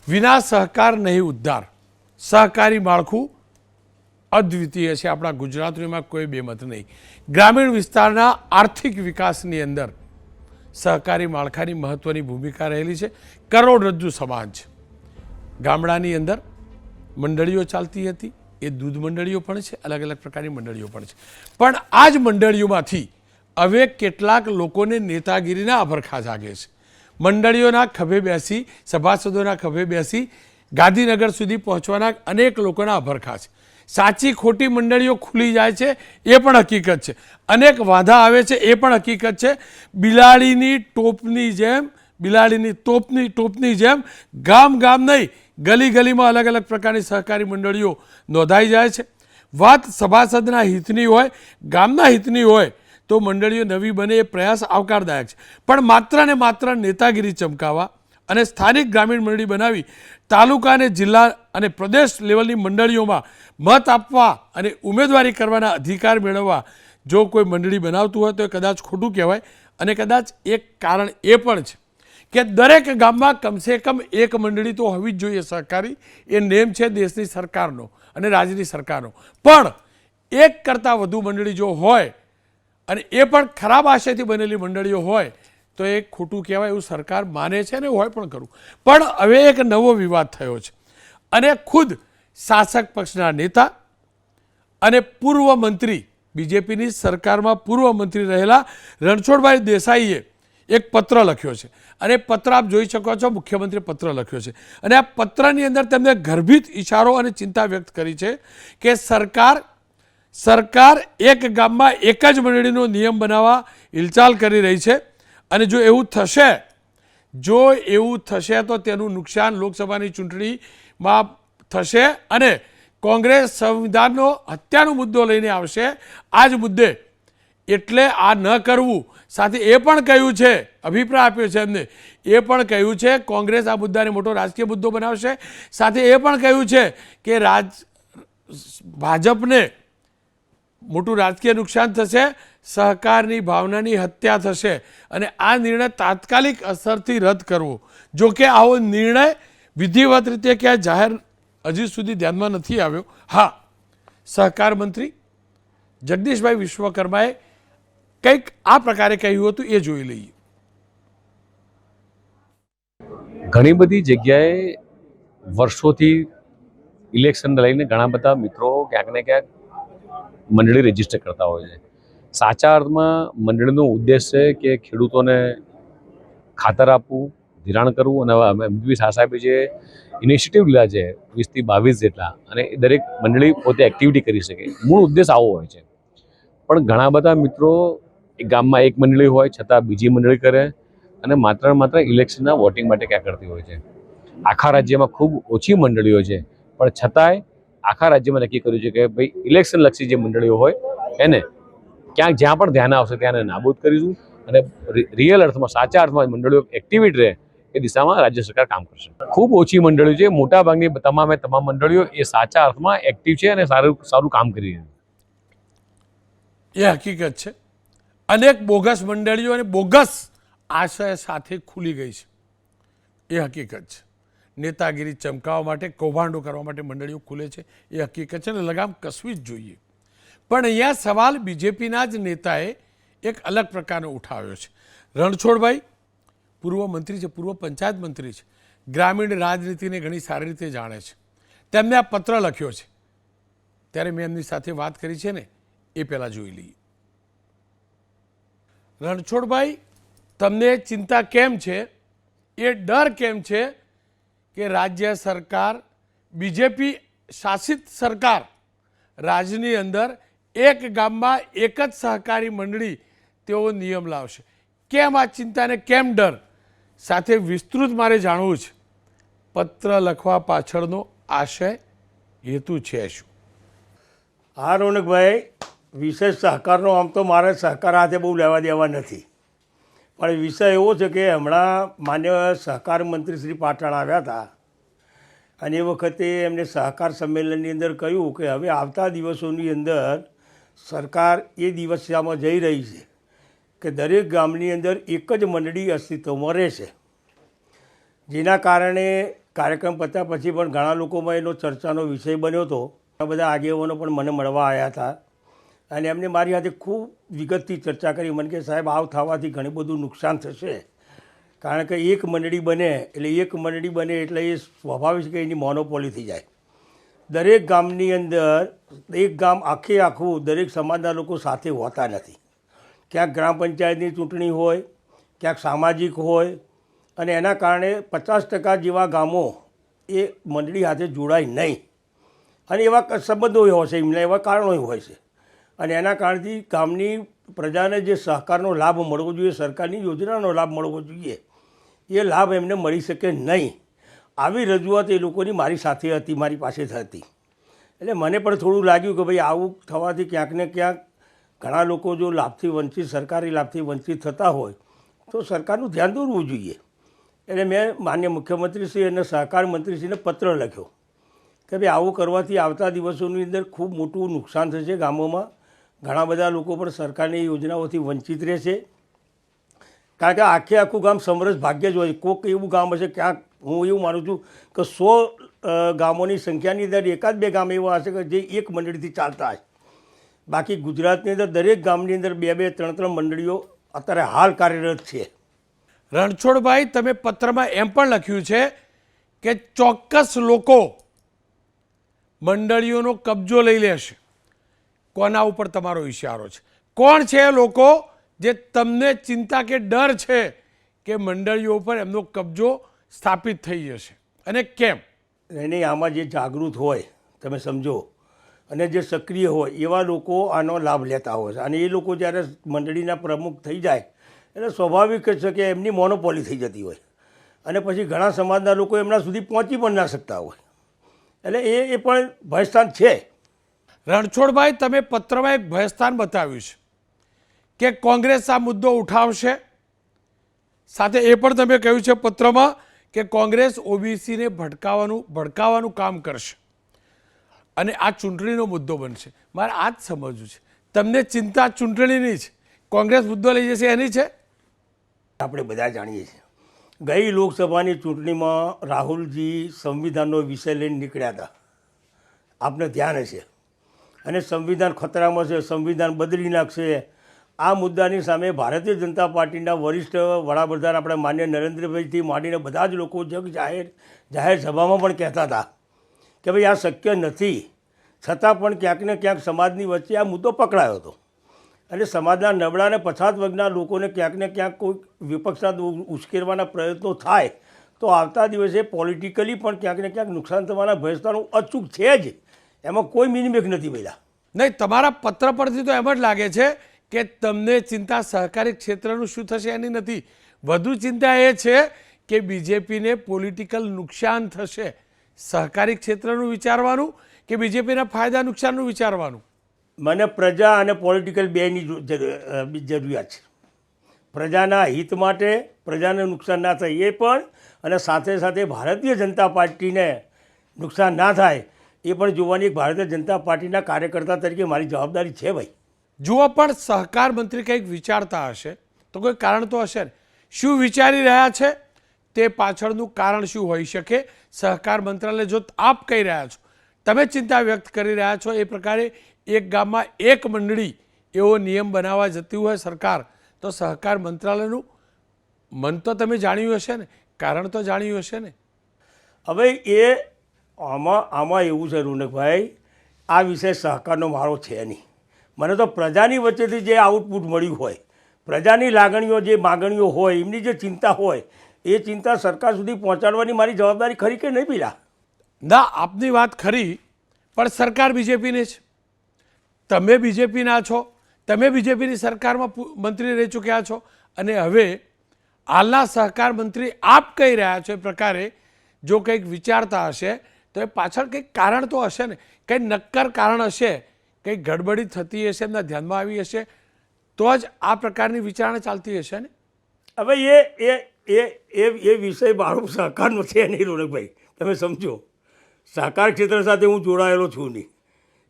વિના સહકાર નહીં ઉદ્ધાર. સહકારી માળખું અદ્વિતીય છે. આપણા ગુજરાતમાં કોઈ બેમત નહીં. ગ્રામીણ વિસ્તારના આર્થિક વિકાસની અંદર સહકારી માળખાની મહત્ત્વની ભૂમિકા રહેલી છે. કરોડરજ્જુ સમાજ. ગામડાની અંદર મંડળીઓ ચાલતી હતી, એ દૂધ મંડળીઓ પણ છે, અલગ અલગ પ્રકારની મંડળીઓ પણ છે. પણ આ જ મંડળીઓમાંથી હવે કેટલાક લોકોને નેતાગીરીના અભરખા જાગે છે. મંડળીઓના ખભે બેસી, સભાસદોના ખભે બેસી ગાંધીનગર સુધી પહોંચવાના અનેક લોકોના અભરખા છે. સાચી ખોટી મંડળીઓ ખુલી જાય છે એ પણ હકીકત છે. અનેક વાંધા આવે છે એ પણ હકીકત છે. બિલાડીની ટોપની જેમ ગામ નહીં, ગલી ગલીમાં અલગ અલગ પ્રકારની સહકારી મંડળીઓ નોંધાઈ જાય છે. વાત સભાસદના હિતની હોય, ગામના હિતની હોય તો મંડળીઓ નવી બને એ પ્રયાસ આવકારદાયક છે. પણ માત્ર ને માત્ર નેતાગીરી ચમકાવવા અને સ્થાનિક ગ્રામીણ મંડળી બનાવી તાલુકા અને જિલ્લા અને પ્રદેશ લેવલની મંડળીઓમાં મત આપવા અને ઉમેદવારી કરવાના અધિકાર મેળવવા જો કોઈ મંડળી બનાવતું હોય તો એ કદાચ ખોટું કહેવાય. અને કદાચ એક કારણ એ પણ છે કે દરેક ગામમાં કમસે કમ એક મંડળી તો હોવી જ જોઈએ સહકારી. એ નેમ છે દેશની સરકારનો અને રાજ્યની સરકારનો. પણ એક કરતાં વધુ મંડળી જો હોય અને એ પણ ખરાબ આશયથી બનેલી મંડળીઓ હોય તો એ ખોટું કહેવાય એવું સરકાર માને છે ને હોય પણ ખરું. પણ હવે એક નવો વિવાદ થયો છે અને ખુદ શાસક પક્ષના નેતા અને પૂર્વ મંત્રી, બીજેપીની સરકારમાં પૂર્વ મંત્રી રહેલા રણછોડભાઈ દેસાઈએ એક પત્ર લખ્યો છે. અને પત્ર આપ જોઈ શકો છો, મુખ્યમંત્રી પત્ર લખ્યો છે. અને આ પત્રની અંદર તેમને ગર્ભિત ઇશારો અને ચિંતા વ્યક્ત કરી છે કે સરકાર એક ગામમાં એક જ મંડળીનો નિયમ બનાવવા હિલચાલ કરી રહી છે. અને જો એવું થશે તો તેનું નુકસાન લોકસભાની ચૂંટણીમાં થશે અને કોંગ્રેસ સંવિધાનનો હત્યાનો મુદ્દો લઈને આવશે. આ જ મુદ્દે એટલે આ ન કરવું. સાથે એ પણ કહ્યું છે, અભિપ્રાય આપ્યો છે એમને, એ પણ કહ્યું છે કોંગ્રેસ આ મુદ્દાને મોટો રાજકીય મુદ્દો બનાવશે. સાથે એ પણ કહ્યું છે કે ભાજપને મોટું રાજકીય નુકસાન થશે, સહકારની ભાવનાની હત્યા થશે અને આ નિર્ણય તાત્કાલિક અસરથી રદ કરવો. જો કે આવો નિર્ણય વિધિવત રીતે ક્યાંય જાહેર હજી સુધી ધ્યાનમાં નથી આવ્યો. હા, સહકાર મંત્રી જગદીશભાઈ વિશ્વકર્માએ કંઈક આ પ્રકારે કહ્યું હતું, એ જોઈ લઈએ. ઘણી બધી જગ્યાએ વર્ષોથી ઇલેક્શનને લઈને ઘણા બધા મિત્રો ક્યાંક ને ક્યાંક મંડળી રજીસ્ટર કરતા હોય છે. સાચા અર્થમાં મંડળીનો ઉદ્દેશ છે કે ખેડૂતોને ખાતર આપવું, ધિરાણ કરવું. અને એમબી સાહેબે જે ઇનિશિયેટિવ લીધા છે 20 થી 22 જેટલા, અને દરેક મંડળી પોતે એક્ટિવિટી કરી શકે, મૂળ ઉદ્દેશ આવો હોય છે. પણ ઘણા બધા મિત્રો એક ગામમાં એક મંડળી હોય છતાં બીજી મંડળી કરે અને માત્ર ઇલેક્શનના વોટિંગ માટે ક્યાં કરતી હોય છે. આખા રાજ્યમાં ખૂબ ઓછી મંડળીઓ છે, પણ છતાંય આખા રાજ્યમાં નક્કી કર્યું છે કે ભાઈ ઇલેક્શન લક્ષી જે મંડળીઓ હોય એને ક્યાંક જ્યાં પણ ધ્યાન આવશે ત્યાં નાબૂદ કરીશું અને રિયલ અર્થમાં, સાચા અર્થમાં મંડળીઓ એક્ટિવિટ રહે એ દિશામાં રાજ્ય સરકાર કામ કરશે. ખૂબ ઓછી મંડળીઓ છે, મોટાભાગની તમામ મંડળીઓ એ સાચા અર્થમાં એક્ટિવ છે અને સારું કામ કરી રહી છે. એ હકીકત છે. અનેક બોગસ મંડળીઓ અને બોગસ આશય સાથે ખુલી ગઈ છે, એ હકીકત છે. નેતાગીરી ચમકાવવા માટે, કૌભાંડો કરવા માટે મંડળીઓ ખુલે છે, એ હકીકત છે અને લગામ કસવી જ જોઈએ. પણ અહીંયા સવાલ બીજેપીના જ નેતાએ એક અલગ પ્રકારનો ઉઠાવ્યો છે. રણછોડભાઈ પૂર્વ મંત્રી છે, પૂર્વ પંચાયત મંત્રી છે, ગ્રામીણ રાજનીતિને ઘણી સારી રીતે જાણે છે. તેમને આ પત્ર લખ્યો છે. ત્યારે મેં એમની સાથે વાત કરી છે ને, એ પહેલાં જોઈ લઈએ. રણછોડભાઈ, તમને ચિંતા કેમ છે, એ ડર કેમ છે કે રાજ્ય સરકાર, બીજેપી શાસિત સરકાર રાજ્યની અંદર એક ગામમાં એક જ સહકારી મંડળી તેવો નિયમ લાવશે? કેમ આ ચિંતાને, કેમ ડર? સાથે વિસ્તૃત મારે જાણવું છે. પત્ર લખવા પાછળનો આશય, હેતુ છે શું? હા રોનકભાઈ, વિશેષ સહકારનો આમ તો મારે સહકાર હાથે બહુ લેવા દેવા નથી, પણ વિષય એવો છે કે હમણાં માન્ય સહકાર મંત્રી શ્રી પાટણ આવ્યા હતા અને એ વખતે એમને સહકાર સંમેલનની અંદર કહ્યું કે હવે આવતા દિવસોની અંદર સરકાર એ દિશામાં જઈ રહી છે કે દરેક ગામની અંદર એક જ મંડળી અસ્તિત્વમાં રહેશે, જેના કારણે કાર્યક્રમ પત્યા પછી પણ ઘણા લોકોમાં એનો ચર્ચાનો વિષય બન્યો હતો. ઘણા બધા આગેવાનો પણ મને મળવા આવ્યા હતા અને એમને મારી સાથે ખૂબ વિગતથી ચર્ચા કરી. મને કે સાહેબ આવ થવાથી ઘણું બધું નુકસાન થશે, કારણ કે એક મંડળી બને એટલે એ સ્વાભાવિક છે કે એની મોનોપોલી થઈ જાય. દરેક ગામની અંદર એક ગામ આખું દરેક સમાજના લોકો સાથે હોતા નથી. ક્યાંક ગ્રામ પંચાયતની ચૂંટણી હોય, ક્યાંક સામાજિક હોય, અને એના કારણે 50% જેવા ગામો એ મંડળી સાથે જોડાય નહીં, અને એવા સંબંધો હોય છે, એમના એવા કારણો હોય છે, અને એના કારણથી ગામની પ્રજાને જે સહકારનો લાભ મળવો જોઈએ, સરકારની યોજનાનો લાભ મળવો જોઈએ, એ લાભ એમને મળી શકે નહીં. આવી રજૂઆત એ લોકોની મારી સાથે હતી, મારી પાસે હતી. એટલે મને પણ થોડું લાગ્યું કે ભાઈ આવું થવાથી ક્યાંક ને ક્યાંક ઘણા લોકો જો લાભથી વંચિત, સરકારી લાભથી વંચિત થતા હોય તો સરકારનું ધ્યાન દોરવું જોઈએ. એટલે મેં માન્ય મુખ્યમંત્રીશ્રી અને સહકાર મંત્રીશ્રીને પત્ર લખ્યો કે ભાઈ આવું કરવાથી આવતા દિવસોની અંદર ખૂબ મોટું નુકસાન થશે ગામોમાં. ઘણા બધા લોકો પણ સરકારની યોજનાઓથી વંચિત રહેશે, કારણ કે આખું ગામ સમરસ ભાગ્ય જ હોય. કોઈક એવું ગામ હશે, ક્યાંક હું એવું માનું છું કે 100 ગામોની સંખ્યાની અંદર એકાદ બે ગામ એવા હશે કે જે એક મંડળીથી ચાલતા હશે. બાકી ગુજરાતની અંદર દરેક ગામની અંદર 2-2, 3-3 મંડળીઓ અત્યારે હાલ કાર્યરત છે. રણછોડભાઈ, તમે પત્રમાં એમ પણ લખ્યું છે કે ચોક્કસ લોકો મંડળીઓનો કબજો લઈ લેશે. કોના ઉપર તમારો ઇશારો છે? કોણ છે એ લોકો જે તમને ચિંતા કે ડર છે કે મંડળીઓ ઉપર એમનો કબજો સ્થાપિત થઈ જશે, અને કેમ? નહીં, આમાં જે જાગૃત હોય, તમે સમજો, અને જે સક્રિય હોય એવા લોકો આનો લાભ લેતા હોય છે. અને એ લોકો જ્યારે મંડળીના પ્રમુખ થઈ જાય એટલે સ્વાભાવિક છે કે એમની મોનોપોલી થઈ જતી હોય, અને પછી ઘણા સમાજના લોકો એમના સુધી પહોંચી પણ ના શકતા હોય. એટલે એ પણ ભયસ્થાન છે. રણછોડભાઈ, તમે પત્રમાં એક ભયસ્થાન બતાવ્યું છે કે કોંગ્રેસ આ મુદ્દો ઉઠાવશે. સાથે એ પણ તમે કહ્યું છે પત્રમાં કે કોંગ્રેસ ઓબીસીને ભડકાવાનું કામ કરશે અને આ ચૂંટણીનો મુદ્દો બનશે. મારે આ જ સમજવું છે, તમને ચિંતા ચૂંટણીની છે, કોંગ્રેસ મુદ્દો લઈ જશે એની છે? આપણે બધા જાણીએ છીએ, ગઈ લોકસભાની ચૂંટણીમાં રાહુલજી સંવિધાનનો વિષય લઈને નીકળ્યા હતા, આપને ધ્યાન હશે, અને સંવિધાન ખતરામાં છે, સંવિધાન બદલી નાખશે. આ મુદ્દાની સામે ભારતીય જનતા પાર્ટીના વરિષ્ઠ વડાપ્રધાન આપણે માન્ય નરેન્દ્રભાઈથી માંડીને બધા જ લોકો જાહેર સભામાં પણ કહેતા હતા કે ભાઈ આ શક્ય નથી. છતાં પણ ક્યાંક ને ક્યાંક સમાજની વચ્ચે આ મુદ્દો પકડાયો હતો, અને સમાજના નબળા અને પછાત વર્ગના લોકોને ક્યાંક ને ક્યાંક કોઈ વિપક્ષના ઉશ્કેરવાના પ્રયત્નો થાય તો આવતા દિવસે પોલિટિકલી પણ ક્યાંક ને ક્યાંક નુકસાન થવાના ભયસ્થાનો અચૂક છે જ. એમાં કોઈ મિનિમેક નથી પહેલાં. નહીં, તમારા પત્ર પરથી તો એમ જ લાગે છે કે તમને ચિંતા સહકારી ક્ષેત્રનું શું થશે એની નથી, વધુ ચિંતા એ છે કે બીજેપીને પોલિટિકલ નુકસાન થશે. સહકારી ક્ષેત્રનું વિચારવાનું કે બીજેપીના ફાયદા નુકસાનનું વિચારવાનું? મને પ્રજા અને પોલિટિકલ બેની જરૂરિયાત છે. પ્રજાના હિત માટે, પ્રજાને નુકસાન ના થાય એ પણ, અને સાથે સાથે ભારતીય જનતા પાર્ટીને નુકસાન ના થાય એ પણ જોવાની એક ભારતીય જનતા પાર્ટીના કાર્યકર્તા તરીકે મારી જવાબદારી છે. ભાઈ જુઓ, પણ સહકાર મંત્રી કંઈક વિચારતા હશે તો કોઈ કારણ તો હશે ને. શું વિચારી રહ્યા છે તે પાછળનું કારણ શું હોઈ શકે? સહકાર મંત્રાલય, જો આપ કહી રહ્યા છો, તમે ચિંતા વ્યક્ત કરી રહ્યા છો, એ પ્રકારે એક ગામમાં એક મંડળી એવો નિયમ બનાવવા જતી હોય સરકાર, તો સહકાર મંત્રાલયનું મન તો તમે જાણ્યું હશે ને, કારણ તો જાણ્યું હશે ને. હવે આમાં એવું છે રોનકભાઈ, આ વિષય સહકારનો મારો છે નહીં. મને તો પ્રજાની વચ્ચેથી જે આઉટપુટ મળ્યું હોય, પ્રજાની લાગણીઓ, જે માગણીઓ હોય, એમની જે ચિંતા હોય, એ ચિંતા સરકાર સુધી પહોંચાડવાની મારી જવાબદારી ખરી કે નહીં પેલા? ના, આપની વાત ખરી, પણ સરકાર બીજેપીની છે, તમે બીજેપીના છો, તમે બીજેપીની સરકારમાં મંત્રી રહી ચૂક્યા છો, અને હવે હાલના સહકાર મંત્રી આપ કહી રહ્યા છો એ પ્રકારે જો કંઈક વિચારતા હશે તો એ પાછળ કંઈક કારણ તો હશે ને, કંઈ નક્કર કારણ હશે, કંઈક ગડબડી થતી હશે, એમના ધ્યાનમાં આવી હશે, તો જ આ પ્રકારની વિચારણા ચાલતી હશે ને. હવે એ વિષય મારો સહકારનો છે નહીં રોનકભાઈ, તમે સમજો. સહકાર ક્ષેત્ર સાથે હું જોડાયેલો છું નહીં,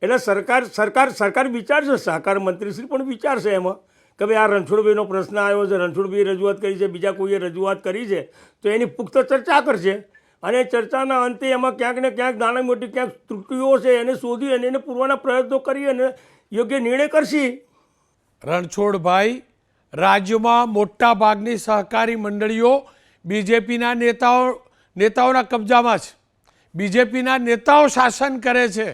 એટલે સરકાર વિચારશે, સહકાર મંત્રીશ્રી પણ વિચારશે એમાં કે ભાઈ આ રણછોડભાઈનો પ્રશ્ન આવ્યો છે, રણછોડભાઈએ રજૂઆત કરી છે, બીજા કોઈએ રજૂઆત કરી છે, તો એની પુખ્ત ચર્ચા કરશે અને ચર્ચાના અંતે એમાં ક્યાંક ને ક્યાંક નાની મોટી ક્યાંક ત્રુટીઓ છે એને શોધી અને એને પૂરવાના પ્રયત્નો કરી અને યોગ્ય નિર્ણય કરશી. રણછોડભાઈ, રાજ્યમાં મોટા ભાગની સહકારી મંડળીઓ બીજેપીના નેતાઓના કબજામાં છે. બીજેપીના નેતાઓ શાસન કરે છે.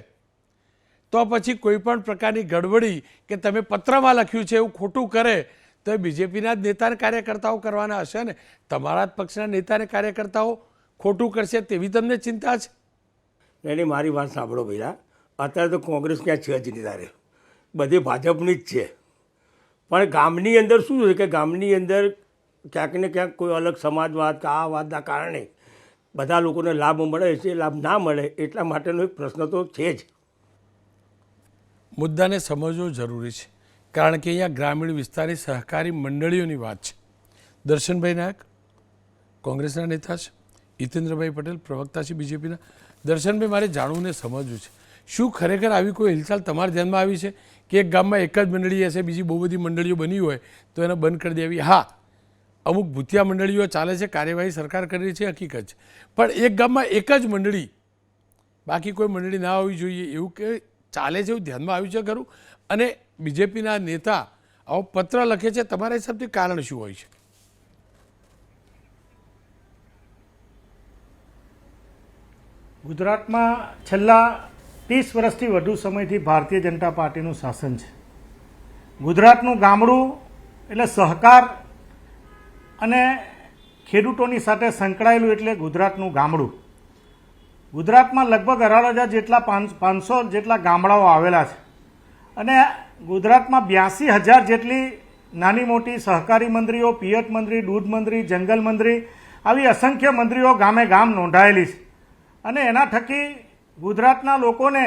તો પછી કોઈ પણ પ્રકારની ગડબડી કે તમે પત્રમાં લખ્યું છે એવું ખોટું કરે તો એ બીજેપીના જ નેતાને કાર્યકર્તાઓ કરવાના હશે ને. તમારા જ પક્ષના નેતાને કાર્યકર્તાઓ ખોટું કરશે તેવી તમને ચિંતા છે? એની મારી વાત સાંભળો ભૈયા, અત્યારે તો કોંગ્રેસ ક્યાં છે જ નહીં, તારે બધી ભાજપની જ છે. પણ ગામની અંદર શું છે કે ગામની અંદર ક્યાંક ને ક્યાંક કોઈ અલગ સમાજવાદ કે આ વાતના કારણે બધા લોકોને લાભ મળે છે, લાભ ના મળે એટલા માટેનો એક પ્રશ્ન તો છે જ. મુદ્દાને સમજવો જરૂરી છે કારણ કે અહીંયા ગ્રામીણ વિસ્તારની સહકારી મંડળીઓની વાત છે. દર્શનભાઈ નાયક કોંગ્રેસના નેતા છે, હિતેન્દ્રભાઈ પટેલ પ્રવક્તા છે બીજેપીના. દર્શનભાઈ, મારે જાણવું ને સમજવું છે, શું ખરેખર આવી કોઈ હિલચાલ તમારા ધ્યાનમાં આવી છે કે એક ગામમાં એક જ મંડળી હશે, બીજી બહુ બધી મંડળીઓ બની હોય તો એને બંધ કરી દેવી? હા, અમુક ભૂતિયા મંડળીઓ ચાલે છે, કાર્યવાહી સરકાર કરી રહી છે, હકીકત છે. પણ એક ગામમાં એક જ મંડળી, બાકી કોઈ મંડળી ના હોવી જોઈએ એવું કે ચાલે છે એવું ધ્યાનમાં આવ્યું છે ખરું? અને બીજેપીના નેતા આવો પત્ર લખે છે, તમારા હિસાબથી કારણ શું હોય છે? ગુજરાતમાં છેલ્લા 30 વર્ષથી વધુ સમયથી ભારતીય જનતા પાર્ટીનું શાસન છે. ગુજરાતનું ગામડું એટલે સહકાર અને ખેડૂતોની સાથે સંકળાયેલું એટલે ગુજરાતનું ગામડું. ગુજરાતમાં લગભગ 18,000 જેટલા 500 જેટલા ગામડાઓ આવેલા છે અને ગુજરાતમાં 82,000 જેટલી નાની મોટી સહકારી મંડળીઓ, પિયત મંડળી, દૂધ મંડળી, જંગલ મંડળી, આવી અસંખ્ય મંડળીઓ ગામે ગામ નોંધાયેલી છે. અને એના થકી ગુજરાતના લોકોને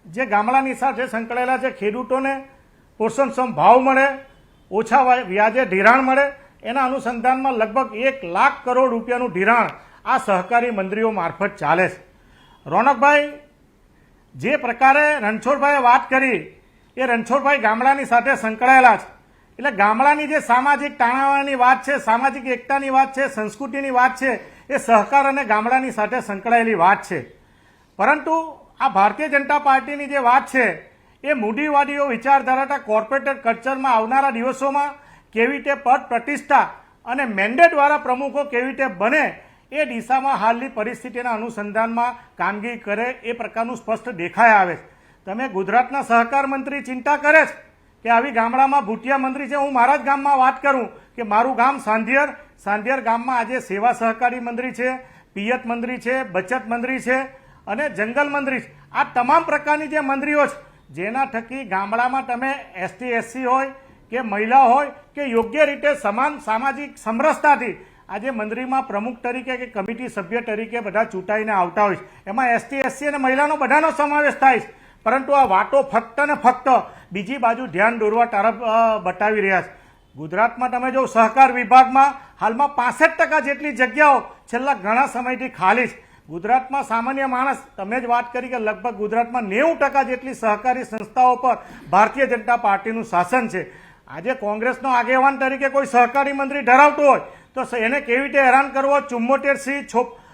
જે ગામડાની સાથે સંકળાયેલા છે, ખેડૂતોને પોષણક્ષમ ભાવ મળે, ઓછા વ્યાજે ધિરાણ મળે, એના અનુસંધાનમાં લગભગ 1 લાખ કરોડ રૂપિયાનું ધિરાણ આ સહકારી મંડળીઓ મારફત ચાલે છે. રોનકભાઈ, જે પ્રકારે રણછોડભાઈએ વાત કરી એ રણછોડભાઈ ગામડાની સાથે સંકળાયેલા છે એટલે ગામડાની જે સામાજિક તાણાવાણાની વાત છે, સામાજિક એકતાની વાત છે, સંસ્કૃતિની વાત છે, એ સહકાર અને ગામડાની સાથે સંકળાયેલી વાત છે. પરંતુ આ ભારતીય જનતા પાર્ટીની જે વાત છે એ મૂડીવાદીઓ વિચારધારા કોર્પોરેટ કલ્ચરમાં આવનારા દિવસોમાં કેવી રીતે પદ પ્રતિષ્ઠા અને મેન્ડેટવાળા પ્રમુખો કેવી રીતે બને એ દિશામાં હાલની પરિસ્થિતિના અનુસંધાનમાં કામગીરી કરે એ પ્રકારનું સ્પષ્ટ દેખાઈ આવે છે. તમે ગુજરાતના સહકાર મંત્રી ચિંતા કરે છે કે આવી ગામડામાં ભૂટિયા મંત્રી છે. હું મારા જ ગામમાં વાત કરું કે મારું ગામ સાંધિયર ગામમાં આજે સેવા સહકારી મંડળી છે, પિયત મંડળી છે, બચત મંડળી છે અને જંગલ મંડળી છે. આ તમામ પ્રકારની જે મંડળીઓ છે જેના થકી ગામડામાં તમે ST SC હોય કે મહિલા હોય કે યોગ્ય રીતે સમાન સામાજિક સમરસતાથી આજે મંડળીમાં પ્રમુખ તરીકે કે કમિટી સભ્ય તરીકે બધા ચૂંટાઈને આવતા હોય છે. એમાં ST SC અને મહિલાનો બધાનો સમાવેશ થાય છે. પરંતુ આ વાતો ફક્ત ને ફક્ત બીજી બાજુ ધ્યાન દોરવા તરફ બતાવી રહ્યા છે. ગુજરાતમાં તમે જો સહકાર વિભાગમાં હાલમાં 65% જેટલી જગ્યાઓ છેલ્લા ઘણા સમયથી ખાલી છે. ગુજરાતમાં સામાન્ય માણસ, તમે જ વાત કરી કે લગભગ ગુજરાતમાં 90% જેટલી સહકારી સંસ્થાઓ પર ભારતીય જનતા પાર્ટીનું શાસન છે. આજે કોંગ્રેસનો આગેવાન તરીકે કોઈ સહકારી મંત્રી ધરાવતો હોય તો એને કેવી રીતે હેરાન કરવો? 74C,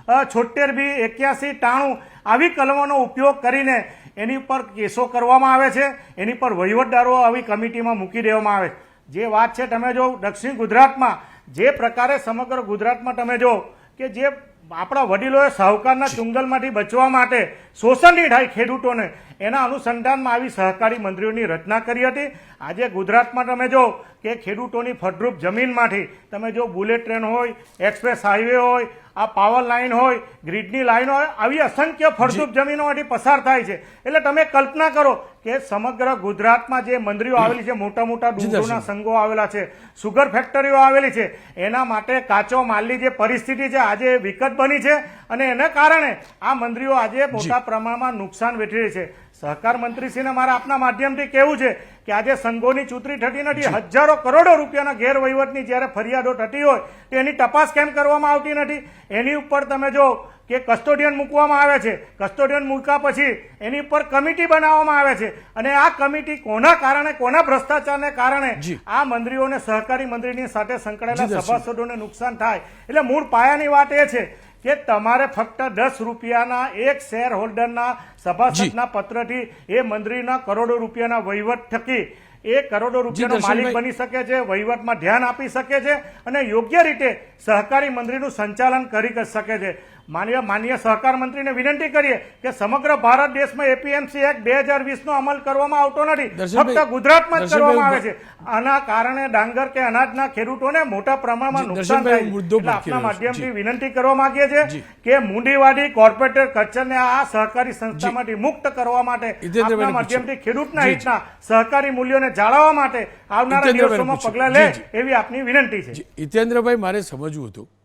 76B, 81, 93 આવી કલમોનો ઉપયોગ કરીને એની ઉપર કેસો કરવામાં આવે છે, એની પર વહીવટદારો આવી કમિટીમાં મૂકી દેવામાં આવે. જે વાત છે તમે જો દક્ષિણ ગુજરાતમાં જે પ્રકારે સમગ્ર ગુજરાતમાં તમે જો કે જે આપણા વડીલોએ સાહુકારના ચુંગલમાંથી બચવા માટે શોષણની થાય ખેડૂતોને, એના અનુસંધાનમાં આવી સહકારી મંડળીઓની રચના કરી હતી. આજે ગુજરાતમાં તમે જો કે ખેડૂતોની ફળદ્રુપ જમીનમાંથી તમે જો બુલેટ ટ્રેન હોય, એક્સપ્રેસ હાઈવે હોય, આ પાવર લાઈન હોય, ગ્રીડની લાઈન હોય, આવી અસંખ્ય ફળદ્રુપ જમીનોમાંથી પસાર થાય છે. એટલે તમે કલ્પના કરો કે સમગ્ર ગુજરાતમાં જે મંડળીઓ આવેલી છે, મોટા મોટા ડુંગરોના સંઘો આવેલા છે, સુગર ફેક્ટરીઓ આવેલી છે, એના માટે કાચો માલની જે પરિસ્થિતિ છે આજે વિકટ બની છે અને એના કારણે આ મંડળીઓ આજે મોટા પ્રમાણમાં નુકસાન વેઠી રહી છે. સહકાર મંત્રીશ્રીને મારા આપના માધ્યમથી કહેવું છે કે આજે સંઘોની ચૂંટણી થતી નથી, હજારો કરોડો રૂપિયાના ગેરવહીવટની જ્યારે ફરિયાદો થતી હોય તો એની તપાસ કેમ કરવામાં આવતી નથી? એની ઉપર તમે જો કે કસ્ટોડિયન મૂકવામાં આવે છે, કસ્ટોડિયન મૂક્યા પછી એની ઉપર કમિટી બનાવવામાં આવે છે અને આ કમિટી કોના કારણે, કોના ભ્રષ્ટાચારને કારણે આ મંત્રીઓને, સહકારી મંત્રીની સાથે સંકળાયેલા સભાસદોને નુકસાન થાય. એટલે મૂળ પાયાની વાત એ છે કે તમારે ફક્ત 10 રૂપિયાના એક શેર હોલ્ડરના સભાસદના પત્રથી એ મંત્રીના કરોડો રૂપિયાના વહીવટ થકી એ કરોડો રૂપિયાનો માલિક દર્શનભાઈ. બની શકે છે, વહીવટમાં ધ્યાન આપી શકે છે અને યોગ્ય રીતે સહકારી મંત્રીનું સંચાલન કરી શકે છે. માન્ય સહકાર મંત્રીને વિનંતી કરીએ કે સમગ્ર ભારત દેશમાં એપીએમસી એક્ટ 2020 નો અમલ કરવામાં આવતો નથી, દર્શનભાઈ, ફક્ત ગુજરાતમાં જ દર્શનભાઈ, કરવામાં આવે છે. આના કારણે ડાંગર કે અનાજના ખેડૂતોને મોટા પ્રમાણમાં જી, નુકસાન દર્શનભાઈ, થાય છે. મુદ્દો એટલે મૂકી આપના રહ્યો છું. માધ્યમથી જી. વિનંતી કરવા માંગીએ છીએ જી. કે મૂંડીવાદી કોર્પોરેટર કલ્ચરને આ સહકારી સંસ્થામાંથી મુક્ત કરવા માટે હિતેન્દ્રભાઈને આપના પૂછો. માધ્યમથી ખેડૂતના જી, જી. હિતના સહકારી મૂલ્યોને જાળવવા માટે આવનારા હિતેન્દ્રભાઈને દિવસોમાં પૂછો. પગલાં લે જી, એવી આપની વિનંતી છે. જી, હિતેન્દ્રભાઈ, મારે સમજવું હતું,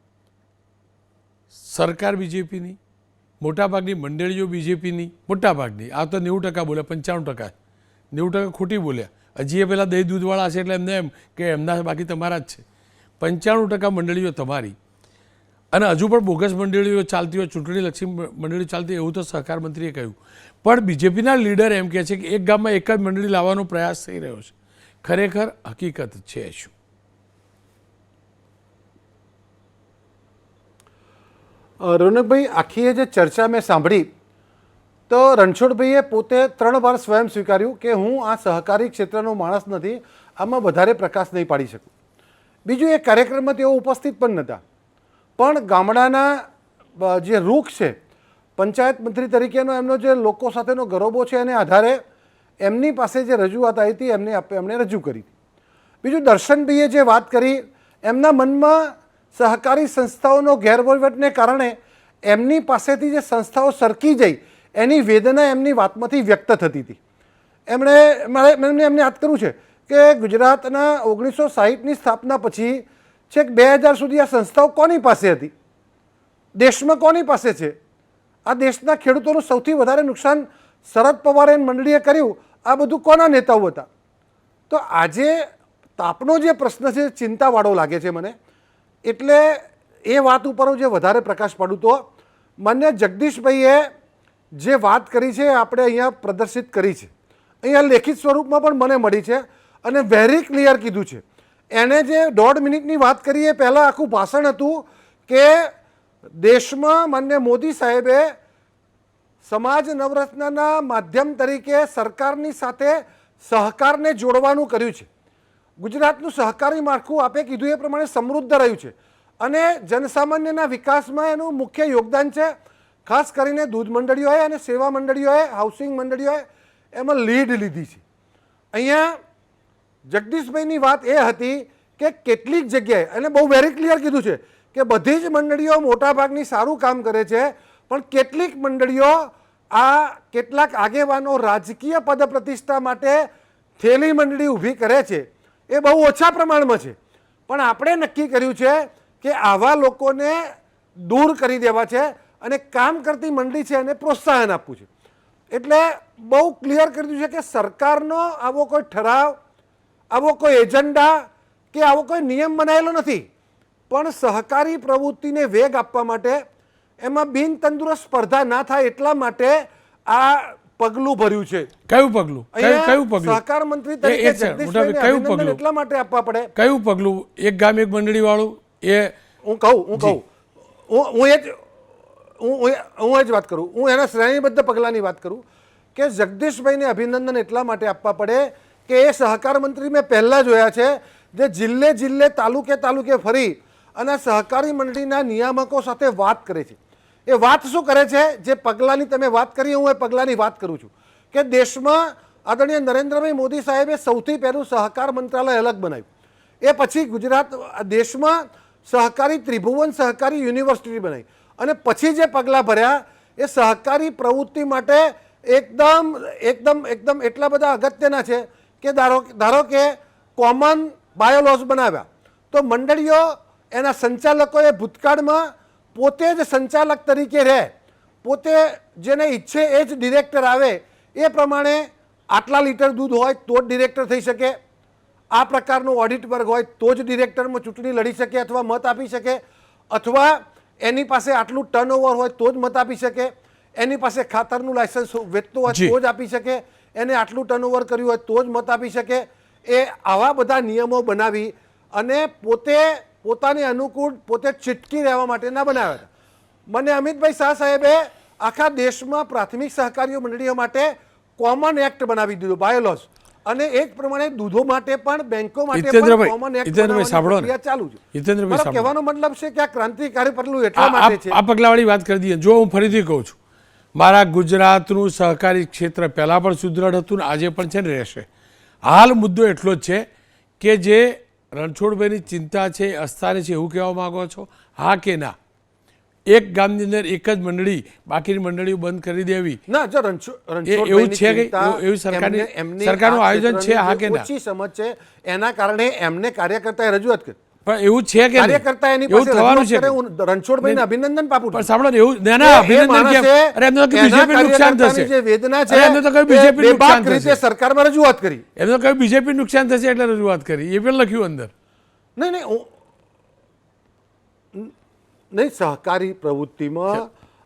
સરકાર બીજેપીની, મોટાભાગની મંડળીઓ બીજેપીની, મોટાભાગની, આ તો 90% બોલ્યા, 95%, 90% ખોટી બોલ્યા. હજી એ પેલા દહીં દૂધવાળા છે એટલે એમને એમ કે એમના બાકી તમારા જ છે. 95% મંડળીઓ તમારી, અને હજુ પણ બોગસ મંડળીઓ ચાલતી હોય, ચૂંટણીલક્ષી મંડળીઓ ચાલતી, એવું તો સહકાર મંત્રીએ કહ્યું. પણ બીજેપીના લીડર એમ કહે છે કે એક ગામમાં એક જ મંડળી લાવવાનો પ્રયાસ થઈ રહ્યો છે. ખરેખર હકીકત છે શું? રોનકભાઈ, આખી એ જે ચર્ચા મેં સાંભળી તો રણછોડભાઈએ પોતે 3 વાર સ્વયં સ્વીકાર્યું કે હું આ સહકારી ક્ષેત્રનો માણસ નથી, આમાં વધારે પ્રકાશ નહીં પાડી શકું. બીજું, એ કાર્યક્રમમાં તેઓ ઉપસ્થિત પણ નહોતા, પણ ગામડાના જે રૂખ છે, પંચાયત મંત્રી તરીકેનો એમનો જે લોકો સાથેનો ગરોબો છે એને આધારે એમની પાસે જે રજૂઆત આવી હતી એમણે રજૂ કરી હતી. બીજું, દર્શનભાઈએ જે વાત કરી, એમના મનમાં સહકારી સંસ્થાઓનો ગેરવહીવટને કારણે એમની પાસેથી જે સંસ્થાઓ સરકી જઈ એની વેદના એમની વાતમાંથી વ્યક્ત થતી હતી. એમને યાદ કરવું છે કે ગુજરાતના 1960ની સ્થાપના પછી છેક 2000 સુધી આ સંસ્થાઓ કોની પાસે હતી, દેશમાં કોની પાસે છે? આ દેશના ખેડૂતોનું સૌથી વધારે નુકસાન શરદ પવારે મંડળીએ કર્યું, આ બધું કોના નેતાઓ હતા? તો આજે તાપનો જે પ્રશ્ન છે ચિંતાવાળો લાગે છે મને. એટલે એ વાત ઉપર જે વધારે પ્રકાશ પાડું તો માન્ય જગદીશભાઈએ જે વાત કરી છે આપણે અહીંયા પ્રદર્શિત કરી છે, અહીંયા લેખિત સ્વરૂપમાં પણ મને મળી છે અને વેરી ક્લિયર કીધું છે. એણે જે 1.5 મિનિટની વાત કરી એ પહેલાં આખું ભાષણ હતું કે દેશમાં માન્ય મોદી સાહેબે સમાજ નવરત્નના માધ્યમ તરીકે સરકારની સાથે સહકારને જોડવાનું કર્યું છે. ગુજરાતનું સહકારી માળખું આપે કીધું એ પ્રમાણે સમૃદ્ધ રહ્યું છે અને જનસામાન્યના વિકાસમાં એનું મુખ્ય યોગદાન છે. ખાસ કરીને દૂધ મંડળીઓએ અને સેવા મંડળીઓએ, હાઉસિંગ મંડળીઓએ એમાં લીડ લીધી છે. અહીંયા જગદીશભાઈની વાત એ હતી કે કેટલીક જગ્યાએ, અને બહુ વેરી ક્લિયર કીધું છે કે બધી જ મંડળીઓ મોટાભાગની સારું કામ કરે છે, પણ કેટલીક મંડળીઓ આ કેટલાક આગેવાનો રાજકીય પદ પ્રતિષ્ઠા માટે થેલી મંડળી ઊભી કરે છે, એ બહુ ઓછા પ્રમાણમાં છે. પણ આપણે નક્કી કર્યું છે કે આવા લોકોને દૂર કરી દેવા છે અને કામ કરતી મંડળી છે એને પ્રોત્સાહન આપવું છે. એટલે બહુ ક્લિયર કરી દીધું છે કે સરકારનો આવો કોઈ ઠરાવ, આવો કોઈ એજન્ડા કે આવો કોઈ નિયમ બનાવેલો નથી, પણ સહકારી પ્રવૃત્તિને વેગ આપવા માટે, એમાં બિનતંદુરસ્ત સ્પર્ધા ના થાય એટલા માટે આ પગલું ભર્યું છે. કયું પગલું? કયું પગલું? સહકાર મંત્રી તરીકે જગદીશભાઈને અભિનંદન એટલા માટે આપવા પડે. કયું પગલું? એક ગામ એક મંડળી વાળું? એ હું જ વાત કરું, હું એના શ્રેણીબદ્ધ પગલાંની વાત કરું કે જગદીશભાઈને અભિનંદન એટલા માટે આપવા પડે કે એ સહકાર મંત્રી મેં પહેલાં જોયા છે જે જિલ્લે જિલ્લે, તાલુકે ફરી અને સહકારી મંડળીના નિયામકો સાથે વાત કરે છે. એ વાત શું કરે છે? જે પગલાંની તમે વાત કરી, હું એ પગલાંની વાત કરું છું કે દેશમાં આદરણીય નરેન્દ્રભાઈ મોદી સાહેબે સૌથી પહેલું સહકાર મંત્રાલય અલગ બનાવ્યું. એ પછી ગુજરાત દેશમાં સહકારી ત્રિભુવન સહકારી યુનિવર્સિટી બનાવી અને પછી જે પગલાં ભર્યા એ સહકારી પ્રવૃત્તિ માટે એકદમ એટલા બધા અગત્યના છે કે ધારો કે કોમન બાયોલોસ બનાવ્યા તો મંડળીઓ, એના સંચાલકોએ ભૂતકાળમાં પોતે જ સંચાલક તરીકે રહે, પોતે જેને ઈચ્છે એ જ ડિરેક્ટર આવે, એ પ્રમાણે આટલા લીટર દૂધ હોય તો જ ડિરેક્ટર થઈ શકે, આ પ્રકારનો ઓડિટ વર્ગ હોય તો જ ડિરેક્ટરમાં ચૂંટણી લડી શકે અથવા મત આપી શકે, અથવા એની પાસે આટલું ટર્નઓવર હોય તો જ મત આપી શકે, એની પાસે ખાતરનું લાયસન્સ વેચતો હોય તો જ આપી શકે, એને આટલું ટર્નઓવર કર્યું હોય તો જ મત આપી શકે. એ આવા બધા નિયમો બનાવી અને પોતાને અનુકૂળ, પોતે ચીટકી રહેવા માટે ના બનાવ્યા હતા. મને અમિતભાઈ શાહ સાહેબે આખા દેશમાં પ્રાથમિક સહકારીઓ મંડળીઓ માટે કોમન એક્ટ બનાવી દીધો બાયોલોસ, અને એ જ પ્રમાણે દૂધો માટે પણ બેંકો માટે પણ હિતેન્દ્રભાઈ, કોમન એક્ટ હિતેન્દ્રભાઈ સાંભળો ને. પ્રક્રિયા ચાલુ છે. હિતેન્દ્રભાઈ મારો સાંભળો. કહેવાનો મતલબ છે કે આ ક્રાંતિકારી પગલું એટલા માટે છે. આ પગલાવાળી વાત કરી દઈએ. જો હું ફરીથી કહું છું, મારા ગુજરાતનું સહકારી ક્ષેત્ર પહેલાં પણ સુદૃઢ હતું ને આજે પણ છે ને રહેશે. હાલ મુદ્દો એટલો જ છે કે જે રણછોડભાઈની ચિંતા છે એ અસ્થાને છે એવું કહેવા માગો છો, હા કે ના? એક ગામની અંદર એક જ મંડળી, બાકીની મંડળીઓ બંધ કરી દેવી, ના, જો એવું છે કે એવું સરકારનું આયોજન છે, હા કે ના? ઓછી સમજ છે, એના કારણે એમને કાર્યકર્તાએ રજૂઆત કરી. પણ એવું છે કે નહીં? કાર્યકર્તા એની એવું પાસે થવાનું રજૂઆત છે કરે, કે? હું રણછોડભાઈને અભિનંદન પાપું છું. પણ સાંભળો ને, એવું ના ના, અભિનંદન કેમ? અરે એમને તો કે બીજેપી નુકસાન થશે. જે વેદના છે અરે એમને તો કહ્યું એ બીજેપી નુકસાન બેબાક રીતે થશે. સરકારમાં રજૂઆત કરી. એમને તો કહ્યું બીજેપી નુકસાન થશે એટલે રજૂઆત કરી, એ પણ લખ્યું અંદર. નહીં, સહકારી પ્રવૃત્તિમાં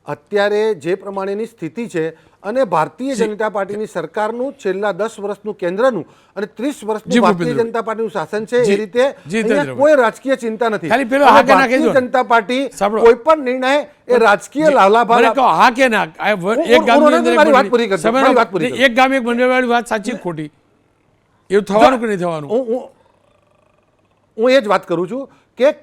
અત્યારે જે પ્રમાણેની સ્થિતિ છે અને ભારતીય જનતા પાર્ટીની સરકારનું છેલ્લા 10 વર્ષનું કેન્દ્રનું અને 30 વર્ષનું જી, ભારતીય ભૂપેન્દ્ર. જનતા પાર્ટીનું શાસન છે, જી, એ રીતે જી, અહીંયા ધીરેન્દ્રભાઈ. કોઈ રાજકીય ચિંતા નથી. ખાલી પેલો અને હા કે ના કહી દો ભારતીય ને. જનતા પાર્ટી સાંભળો. કોઈ પણ નિર્ણય એ રાજકીય મને લાલાભાલા કહો હા કે ના. એક ગામની અંદર એક મારી વાત મંડળી- પૂરી કરજો, સમયનો- મારી વાત પૂરી કરજો. એક ગામ એક મંડળવાળી વાત સાચી કે ખોટી? એવું થવાનું કે નહીં થવાનું? હું એ જ વાત કરું છું કે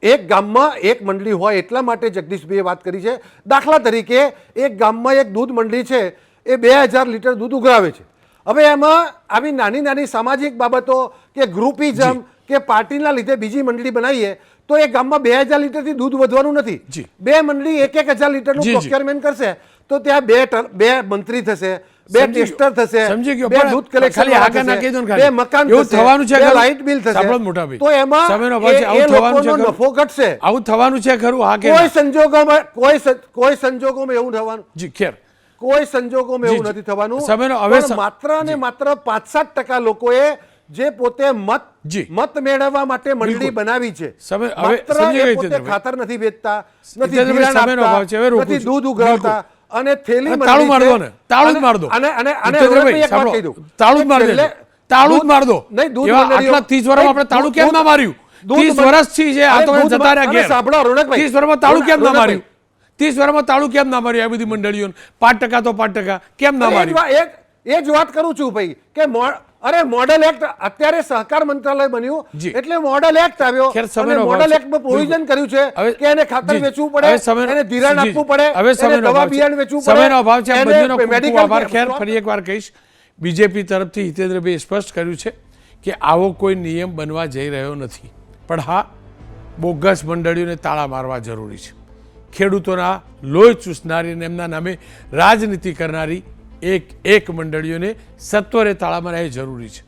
એક ગામમાં એક મંડળી હોય એટલા માટે જગદીશભાઈએ વાત કરી છે. દાખલા તરીકે એક ગામમાં એક દૂધ મંડળી છે, એ 2000 લીટર દૂધ ઉઘરાવે છે. હવે એમાં આવી નાની નાની સામાજિક બાબતો કે ગ્રુપિઝમ કે પાર્ટીના લીધે બીજી મંડળી બનાવીએ તો એ ગામમાં 2000 લીટરથી દૂધ વધવાનું નથી. જી. બે મંડળી 1000 લીટરનું જી, જી. પ્રોક્યોરમેન્ટ કરશે તો ત્યાં બે મંત્રી થશે, બે સમજી ટેસ્ટર થશે, સમજી ગયો. બે પણ દૂધ કલેક્શન ખાલી હા કે ના કહી દો ને બે ખાલી. મકાન એવું થશે, થવાનું છે બે ખરું? લાઇટ બિલ થશે. સાંભળો મોટા ભાઈ. તો એમાં સમયનો અભાવ છે. એ આવું થવાનું છે લોકોનો ખરું? નફો ઘટશે. આવું થવાનું છે ખરું? હા કે કોઈ ના? સંજોગોમાં કોઈ સંજોગોમાં એવું થવાનું જી ખેર. કોઈ સંજોગોમાં જી, એવું જી. નથી થવાનું. સમયનો હવે પણ માત્ર ને માત્ર 5-7% લોકોએ જે પોતે જી. મત મેળવવા માટે મંડળી બિલકુલ. બનાવી છે. સમય હવે માત્ર સમજી એ ગઈ પોતે હિતેન્દ્રભાઈ. ખાતર નથી વેચતા, નથી હિતેન્દ્રભાઈ, ધિરાણ સમયનો અભાવ છે. હવે આપતા, રોકું નથી છું. દૂધ ઉઘરાવતા અને થેલી અને મંડળી તાળું માર દો છે. ને. તાળું જ માર દો. અને હિતેન્દ્રભાઈ, એક વાત કહી સાંભળો. દઉં. તાળું જ માર દો. છેલ્લે તાળું જ માર દો. નહીં, દૂધ એવા મંડળીઓ- આટલા 30 વર્ષમાં આપણે તાળું કેમ ના માર્યું? 30 વર્ષથી છે આ તો દૂધ જતા રહ્યા અને ઘેર. સાંભળો રોનકભાઈ, 30 વર્ષમાં તાળું કેમ ના રોનકભાઈ. માર્યું? 30 વર્ષમાં તાળું કેમ ના માર્યું? આ બધી મંડળીઓને 5% તો 5% કેમ ના માર્યું? એ જ વાત કરું છું ભાઈ કે મોડલ એક્ટ અત્યારે સહકાર મંત્રાલય બન્યું જી. એટલે મોડલ એક્ટ આવ્યો ખેર, અને સમયનો અભાવ મોડલ છે. એક્ટમાં પ્રોવિઝન કર્યું છે હવે- કે એને ખાતર જી. વેચવું હવે પડે, સમયનો- એને ધિરાણ જી. આપવું પડે, હવે એને સમયનો દવા અભાવ છે. બિયારણ વેચવું પડે, સમયનો અભાવ છે. આ એને બંનેનો ખૂબ medical ખૂબ આભાર. ખેર, stop- ફરી એકવાર કહીશ, બીજેપી તરફથી હિતેન્દ્રભાઈએ સ્પષ્ટ કર્યું છે કે આવો કોઈ નિયમ બનવા જઈ રહ્યો નથી. પણ હા, બોગસ મંડળીઓને તાળા મારવા જરૂરી છે. ખેડૂતોના લોહી ચૂસનારી અને એમના નામે રાજનીતિ કરનારી એક મંડળીઓને સત્વરે તાળા મારવા એ જરૂરી છે.